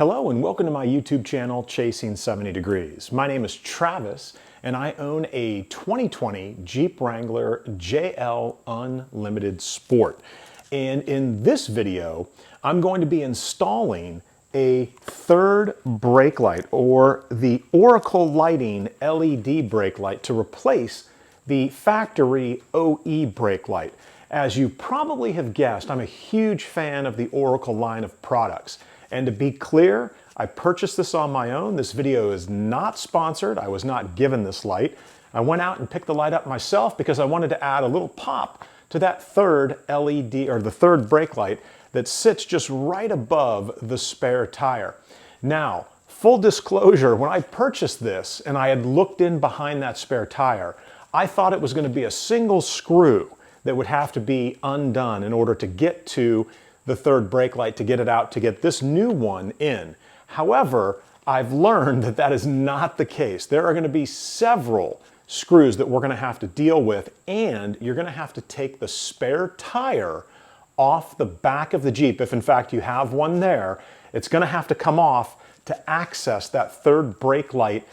Hello and welcome to my YouTube channel, Chasing 70 Degrees. My name is Travis and I own a 2020 Jeep Wrangler JL Unlimited Sport. And in this video, I'm going to be installing a third brake light, or the Oracle Lighting LED brake light, to replace the factory OE brake light. As you probably have guessed, I'm a huge fan of the Oracle line of products. And to be clear, I purchased this on my own. This video is not sponsored. I was not given this light. I went out and picked the light up myself because I wanted to add a little pop to that third LED, or the third brake light that sits just right above the spare tire. Now, full disclosure, when I purchased this and I had looked in behind that spare tire, I thought it was going to be a single screw that would have to be undone in order to get to the third brake light, to get it out, to get this new one in. However, I've learned that that is not the case. There are going to be several screws that we're going to have to deal with, and you're going to have to take the spare tire off the back of the Jeep. If in fact you have one there, it's going to have to come off to access that third brake light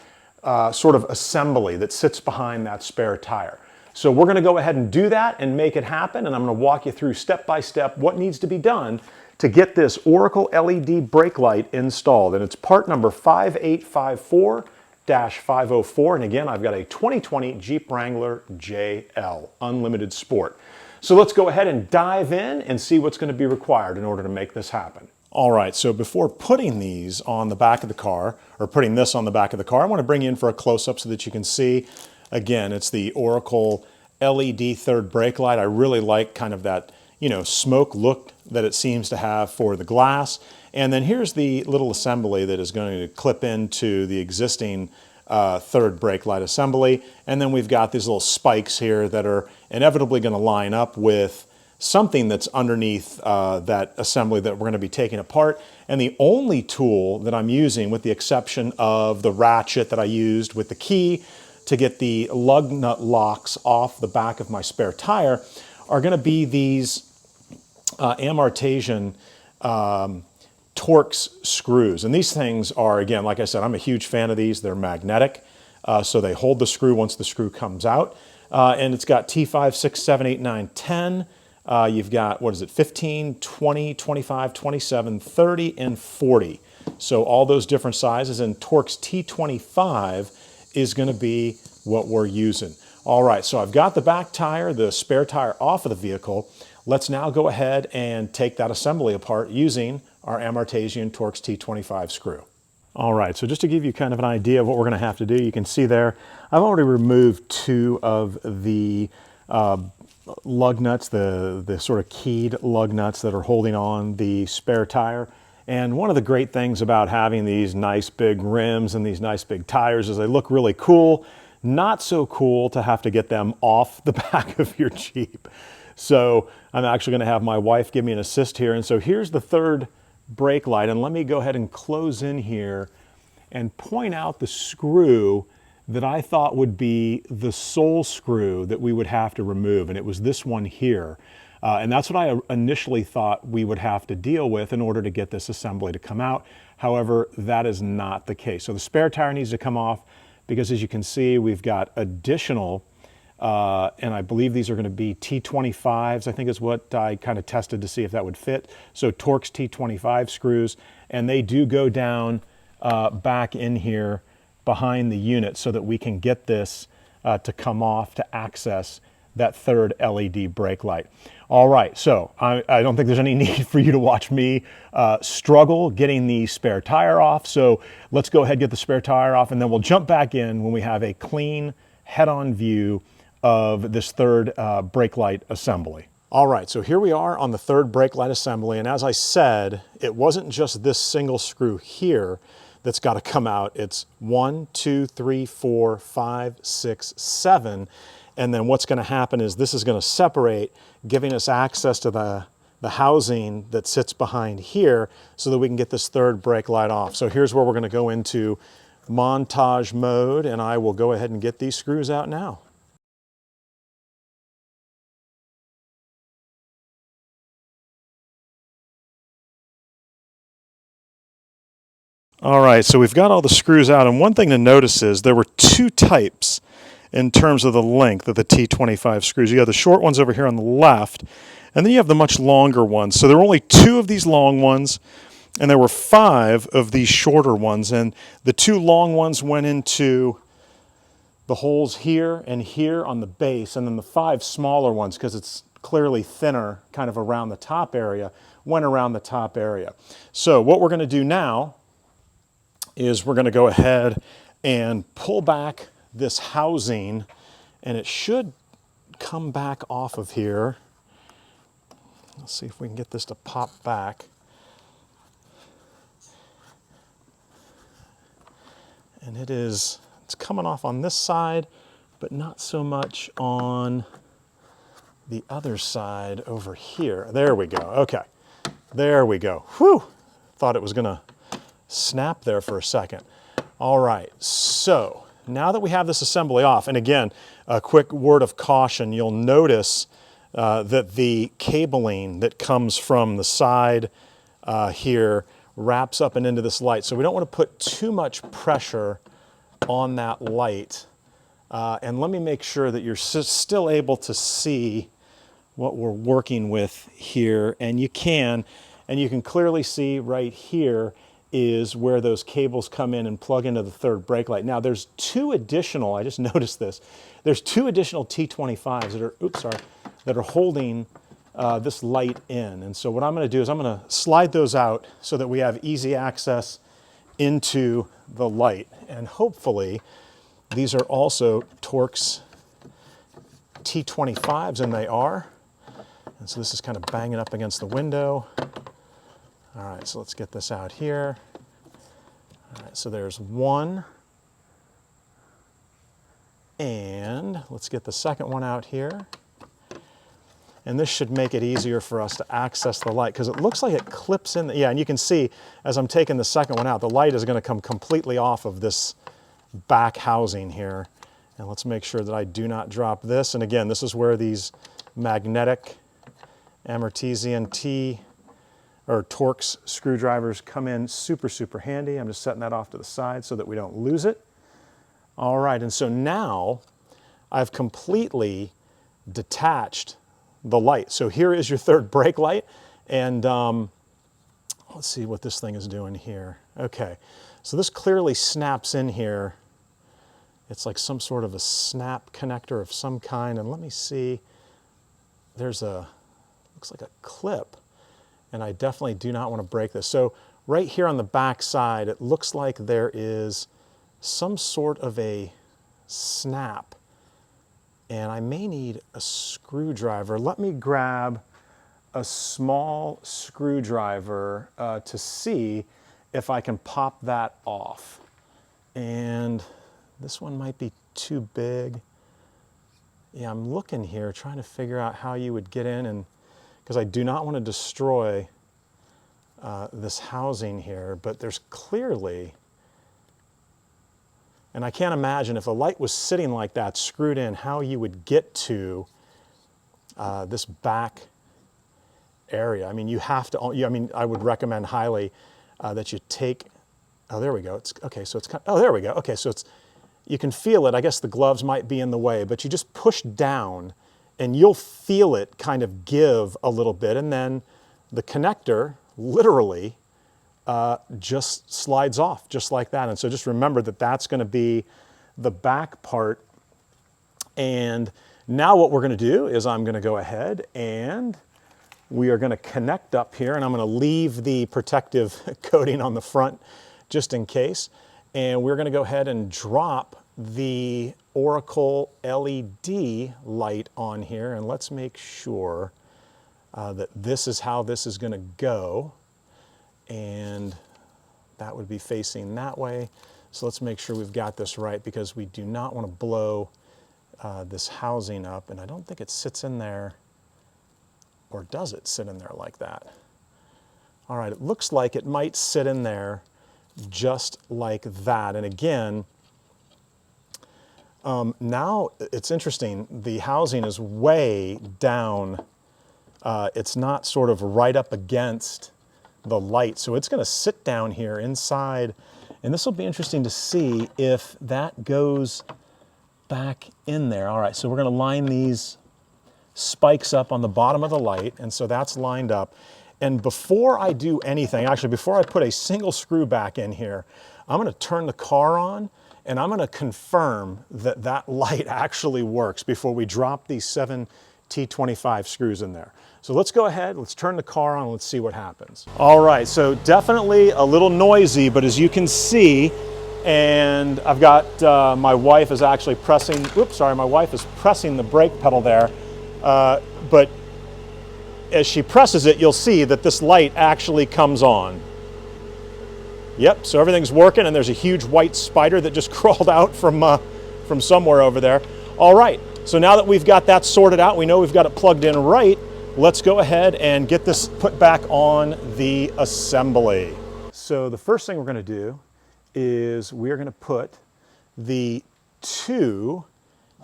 sort of assembly that sits behind that spare tire. So we're going to go ahead and do that and make it happen, and I'm going to walk you through step by step what needs to be done to get this Oracle LED brake light installed. And it's part number 5854-504, and again, I've got a 2020 Jeep Wrangler JL Unlimited Sport. So let's go ahead and dive in and see what's going to be required in order to make this happen. All right, so before putting these on the back of the car, or putting this on the back of the car, I want to bring you in for a close-up so that you can see. Again, it's the Oracle LED third brake light. I really like kind of that, smoke look that it seems to have for the glass. And then here's the little assembly that is going to clip into the existing third brake light assembly. And then we've got these little spikes here that are inevitably going to line up with something that's underneath that assembly that we're going to be taking apart. And the only tool that I'm using, with the exception of the ratchet that I used with the key to get the lug nut locks off the back of my spare tire, are going to be these Amortasian Torx screws. And these things are, again, like I said, I'm a huge fan of these. They're magnetic, so they hold the screw once the screw comes out. And it's got T5, 6, 7, 8, 9, 10. You've got, 15, 20, 25, 27, 30, and 40. So all those different sizes, and Torx T25 is going to be what we're using. All right, so I've got the back tire, the spare tire, off of the vehicle. Let's now go ahead and take that assembly apart using our Amortasian Torx T25 screw. All right, so just to give you kind of an idea of what we're going to have to do, you can see there, I've already removed two of the lug nuts, the sort of keyed lug nuts that are holding on the spare tire. And one of the great things about having these nice big rims and these nice big tires is they look really cool. Not so cool to have to get them off the back of your Jeep. So I'm actually going to have my wife give me an assist here. And so here's the third brake light. And let me go ahead and close in here and point out the screw that I thought would be the sole screw that we would have to remove. And it was this one here. And that's what I initially thought we would have to deal with in order to get this assembly to come out. However, that is not the case. So the spare tire needs to come off because, as you can see, we've got additional, and I believe these are going to be T25s, I think is what I kind of tested to see if that would fit. So Torx T25 screws, and they do go down back in here behind the unit so that we can get this to come off to access that third LED brake light. All right, so I don't think there's any need for you to watch me struggle getting the spare tire off. So let's go ahead and get the spare tire off, and then we'll jump back in when we have a clean head-on view of this third brake light assembly. All right, so here we are on the third brake light assembly, and as I said, it wasn't just this single screw here that's got to come out. It's 1, 2, 3, 4, 5, 6, 7. And then what's going to happen is this is going to separate, giving us access to the housing that sits behind here so that we can get this third brake light off. So here's where we're going to go into montage mode, and I will go ahead and get these screws out now. All right, so we've got all the screws out, and one thing to notice is there were two types in terms of the length of the T25 screws. You have the short ones over here on the left, and then you have the much longer ones. So there were only two of these long ones, and there were 5 of these shorter ones, and the 2 long ones went into the holes here and here on the base, and then the 5 smaller ones, because it's clearly thinner kind of around the top area, went around the top area. So what we're going to do now is we're going to go ahead and pull back this housing, and it should come back off of here. Let's see if we can get this to pop back. And it's coming off on this side, but not so much on the other side over here. There we go. Okay, there we go. Whew, thought it was gonna snap there for a second. All right, so now that we have this assembly off, and again, a quick word of caution, you'll notice that the cabling that comes from the side here wraps up and into this light. So we don't want to put too much pressure on that light. And let me make sure that you're still able to see what we're working with here. And you can clearly see right here is where those cables come in and plug into the third brake light. Now there's 2 additional, I just noticed this, there's 2 additional T25s that are holding this light in. And so what I'm going to do is I'm going to slide those out so that we have easy access into the light. And hopefully these are also Torx T25s, and they are. And so this is kind of banging up against the window. All right, so let's get this out here. All right, so there's one. And let's get the second one out here. And this should make it easier for us to access the light, because it looks like it clips in. Yeah, and you can see as I'm taking the second one out, the light is going to come completely off of this back housing here. And let's make sure that I do not drop this. And again, this is where these magnetic Artesian Torx screwdrivers come in super, super handy. I'm just setting that off to the side so that we don't lose it. All right, and so now I've completely detached the light. So here is your third brake light, and let's see what this thing is doing here. Okay, so this clearly snaps in here. It's like some sort of a snap connector of some kind, and let me see. There's looks like a clip, and I definitely do not want to break this. So right here on the back side, it looks like there is some sort of a snap, and I may need a screwdriver. Let me grab a small screwdriver to see if I can pop that off. And this one might be too big. Yeah, I'm looking here, trying to figure out how you would get in, and because I do not want to destroy this housing here, but there's clearly, and I can't imagine if a light was sitting like that, screwed in, how you would get to this back area. I mean, you have to, I mean, I would recommend highly that you take, oh, there we go. It's, okay, so it's, oh, there we go. Okay, so it's, you can feel it. I guess the gloves might be in the way, but you just push down and you'll feel it kind of give a little bit, and then the connector literally just slides off just like that. And so just remember that that's going to be the back part. And now what we're going to do is I'm going to go ahead and we are going to connect up here, and I'm going to leave the protective coating on the front just in case. And we're going to go ahead and drop the Oracle LED light on here, and let's make sure that this is how this is going to go, and that would be facing that way. So let's make sure we've got this right, because we do not want to blow this housing up, and I don't think it sits in there, or does it sit in there like that? All right, it looks like it might sit in there just like that. And again, now it's interesting, the housing is way down. It's not sort of right up against the light. So it's going to sit down here inside, and this will be interesting to see if that goes back in there. All right, so we're going to line these spikes up on the bottom of the light, and so that's lined up. And before I do anything, actually before I put a single screw back in here, I'm going to turn the car on, and I'm going to confirm that that light actually works before we drop these 7 T25 screws in there. So let's go ahead, let's turn the car on, let's see what happens. All right, so definitely a little noisy, but as you can see, and I've got, my wife is actually pressing, my wife is pressing the brake pedal there, but as she presses it, you'll see that this light actually comes on. Yep, so everything's working, and there's a huge white spider that just crawled out from somewhere over there. All right, so now that we've got that sorted out, we know we've got it plugged in right, let's go ahead and get this put back on the assembly. So the first thing we're going to do is we're going to put the 2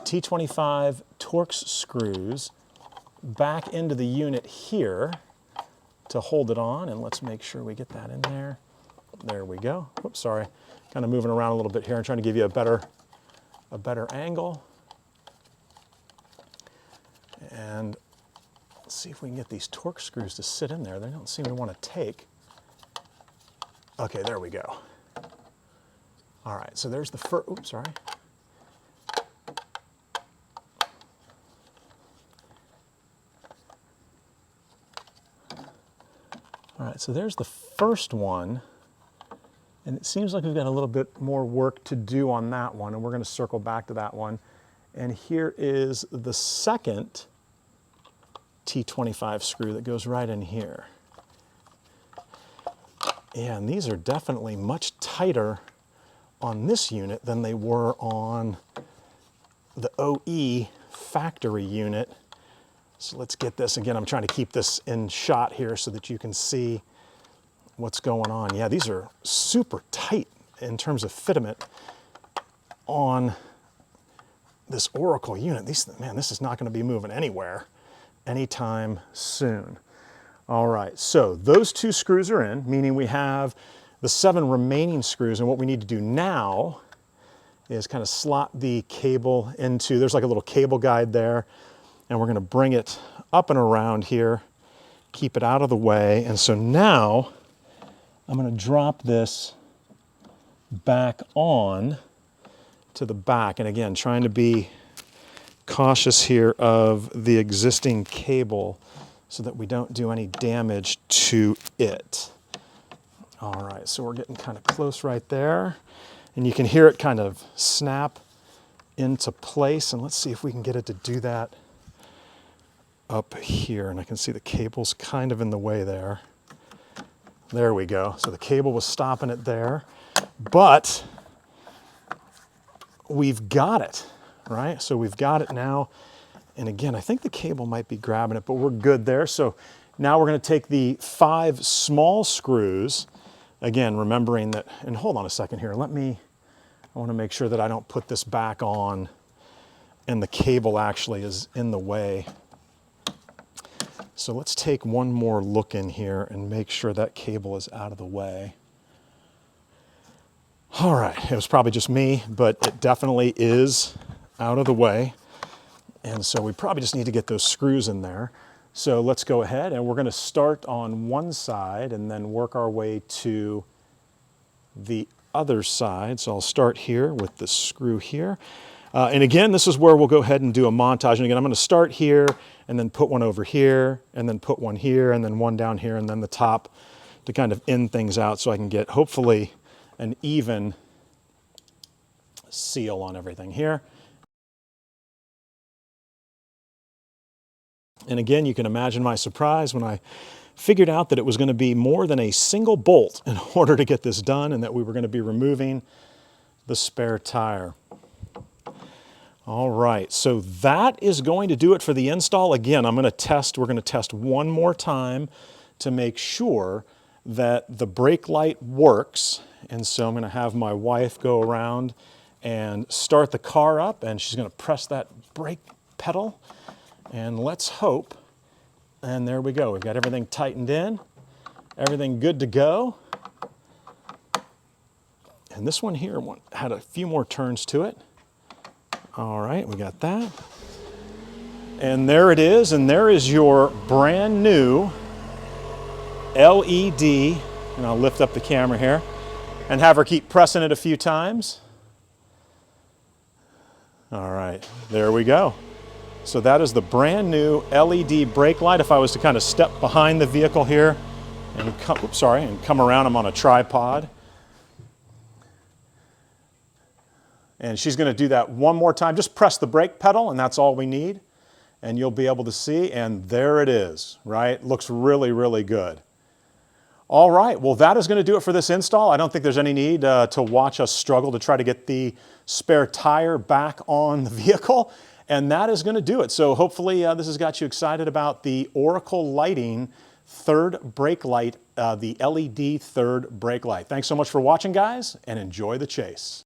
T25 Torx screws back into the unit here to hold it on, and let's make sure we get that in there. There we go. Whoops, sorry. Kind of moving around a little bit here and trying to give you a better angle. And let's see if we can get these Torx screws to sit in there. They don't seem to want to take. Okay, there we go. All right, so there's the first, oops, sorry. All right, so there's the first one, and it seems like we've got a little bit more work to do on that one, and we're going to circle back to that one. And here is the second T25 screw that goes right in here. Yeah, and these are definitely much tighter on this unit than they were on the OE factory unit. So let's get this, again, I'm trying to keep this in shot here so that you can see what's going on. Yeah, these are super tight in terms of fitment on this Oracle unit. Man, this is not going to be moving anywhere anytime soon. All right, so those 2 screws are in, meaning we have the 7 remaining screws, and what we need to do now is kind of slot the cable into, there's like a little cable guide there, and we're going to bring it up and around here, keep it out of the way. And so now I'm going to drop this back on to the back. And again, trying to be cautious here of the existing cable so that we don't do any damage to it. All right, so we're getting kind of close right there. And you can hear it kind of snap into place. And let's see if we can get it to do that up here, and I can see the cable's kind of in the way there. There we go. So the cable was stopping it there, but we've got it, right? So we've got it now. And again, I think the cable might be grabbing it, but we're good there. So now we're going to take the 5 small screws, again, remembering that, and hold on a second here. I want to make sure that I don't put this back on and the cable actually is in the way. So let's take one more look in here and make sure that cable is out of the way. All right, it was probably just me, but it definitely is out of the way. And so we probably just need to get those screws in there. So let's go ahead, and we're going to start on one side and then work our way to the other side. So I'll start here with the screw here. And again, this is where we'll go ahead and do a montage. And again, I'm going to start here and then put one over here and then put one here and then one down here and then the top to kind of end things out so I can get hopefully an even seal on everything here. And again, you can imagine my surprise when I figured out that it was going to be more than a single bolt in order to get this done, and that we were going to be removing the spare tire. All right, so that is going to do it for the install. Again, we're going to test one more time to make sure that the brake light works. And so I'm going to have my wife go around and start the car up, and she's going to press that brake pedal. And let's hope, and there we go. We've got everything tightened in. Everything good to go. And this one here had a few more turns to it. All right, we got that. And there it is, and there is your brand new LED, and I'll lift up the camera here and have her keep pressing it a few times. All right, there we go. So that is the brand new LED brake light. If I was to kind of step behind the vehicle here and come around, I'm on a tripod. And she's going to do that one more time. Just press the brake pedal, and that's all we need. And you'll be able to see, and there it is, right? Looks really, really good. All right, well, that is going to do it for this install. I don't think there's any need to watch us struggle to try to get the spare tire back on the vehicle, and that is going to do it. So hopefully this has got you excited about the Oracle Lighting third brake light, the LED third brake light. Thanks so much for watching, guys, and enjoy the chase.